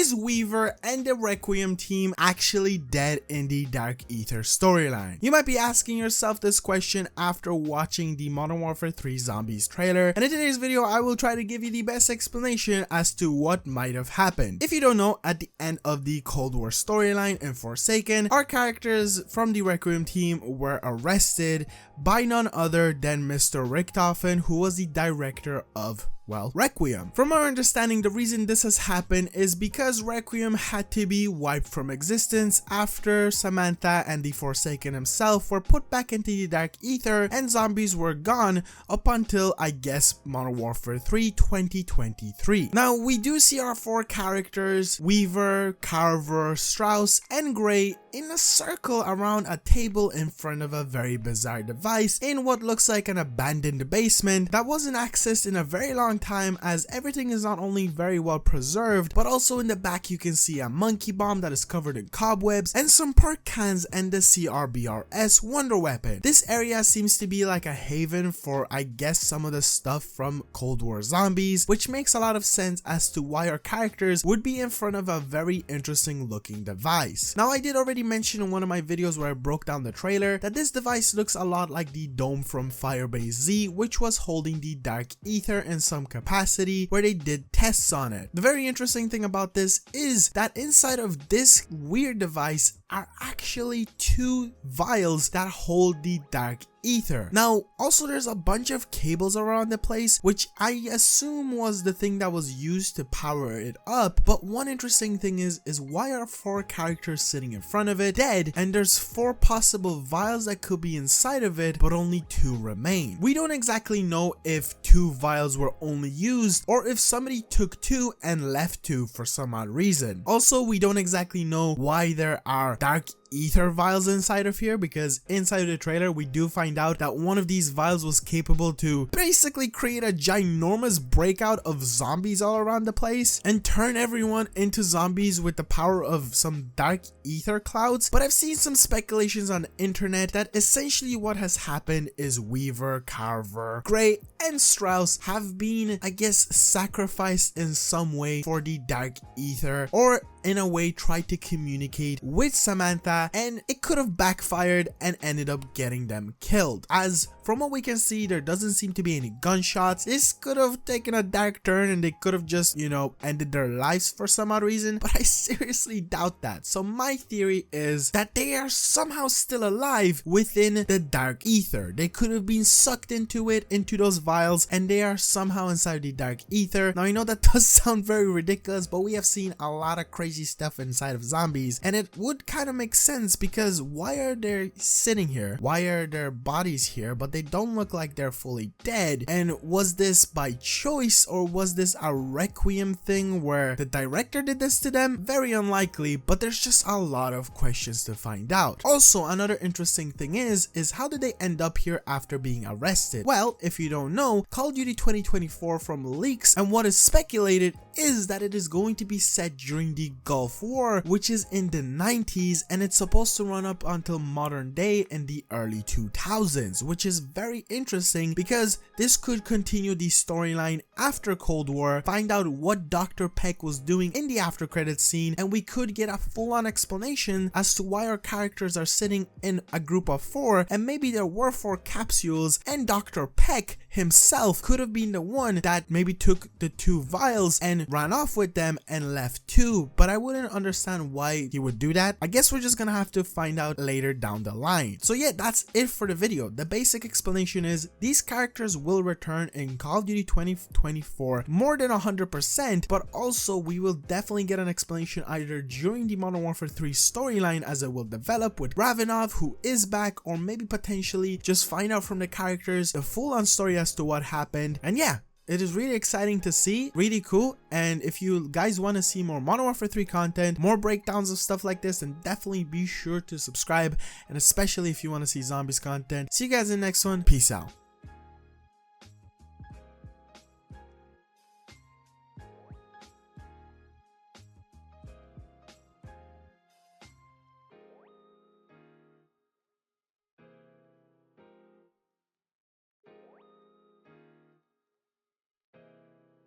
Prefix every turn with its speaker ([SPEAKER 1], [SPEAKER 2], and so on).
[SPEAKER 1] is Weaver and the Requiem team actually dead in the Dark Ether storyline? You might be asking yourself this question after watching the Modern Warfare 3 Zombies trailer, and in today's video I will try to give you the best explanation as to what might have happened. If you don't know, at the end of the Cold War storyline in Forsaken, our characters from the Requiem team were arrested by none other than Mr. Richtofen, who was the director of Requiem. From our understanding, the reason this has happened is because Requiem had to be wiped from existence after Samantha and the Forsaken himself were put back into the Dark Ether and zombies were gone up until, I guess, Modern Warfare 3 2023. Now, we do see our four characters, Weaver, Carver, Strauss, and Gray, in a circle around a table in front of a very bizarre device in what looks like an abandoned basement that wasn't accessed in a very long time, as everything is not only very well preserved, but also in the back you can see a monkey bomb that is covered in cobwebs and some perk cans and the CRBRS wonder weapon. This area seems to be like a haven for, I guess, some of the stuff from Cold War zombies, which makes a lot of sense as to why our characters would be in front of a very interesting looking device. Now, I did already mention in one of my videos where I broke down the trailer that this device looks a lot like the dome from Firebase Z, which was holding the Dark Ether in some capacity where they did tests on it. The very interesting thing about this is that inside of this weird device are actually two vials that hold the Dark Ether. Now, also there's a bunch of cables around the place, which I assume was the thing that was used to power it up. But one interesting thing is why are four characters sitting in front of it dead, and there's four possible vials that could be inside of it, but only two remain. We don't exactly know if two vials were only used or if somebody took two and left two for some odd reason. Also, we don't exactly know why there are Dark Ether vials inside of here, because inside of the trailer we do find out that one of these vials was capable to basically create a ginormous breakout of zombies all around the place and turn everyone into zombies with the power of some Dark Ether clouds. But I've seen some speculations on the internet that essentially what has happened is Weaver, Carver, Gray, and Strauss have been, I guess, sacrificed in some way for the Dark Ether, or in a way tried to communicate with Samantha, and it could have backfired and ended up getting them killed. As from what we can see, there doesn't seem to be any gunshots. This could have taken a dark turn and they could have just, you know, ended their lives for some odd reason, but I seriously doubt that. So my theory is that they are somehow still alive within the Dark Ether. They could have been sucked into it, into those vials, and they are somehow inside the Dark Ether. Now, I know that does sound very ridiculous, but we have seen a lot of crazy stuff inside of zombies, and it would kind of make sense, because why are they sitting here? Why are their bodies here but they don't look like they're fully dead? And was this by choice, or was this a Requiem thing where the director did this to them? Very unlikely, but there's just a lot of questions to find out. Also, another interesting thing is how did they end up here after being arrested? Well, if you don't know, Call of Duty 2024 from leaks and what is speculated is that it is going to be set during the Gulf War, which is in the 90s, and it's supposed to run up until modern day in the early 2000s, which is very interesting because this could continue the storyline after Cold War, find out what Dr. Peck was doing in the after credits scene, and we could get a full-on explanation as to why our characters are sitting in a group of four, and maybe there were four capsules, and Dr. Peck himself could have been the one that maybe took the two vials and ran off with them and left two, but I wouldn't understand why he would do that. I guess we're just gonna have to find out later down the line. So yeah, that's it for the video. The basic explanation is these characters will return in Call of Duty 2024 more than 100%, but also we will definitely get an explanation either during the Modern Warfare 3 storyline as it will develop with Ravenov, who is back, or maybe potentially just find out from the characters the full-on story as to what happened. And yeah, it is really exciting to see, really cool. And if you guys want to see more Modern Warfare 3 content, more breakdowns of stuff like this, then definitely be sure to subscribe, and especially if you want to see zombies content. See you guys in the next one. Peace out.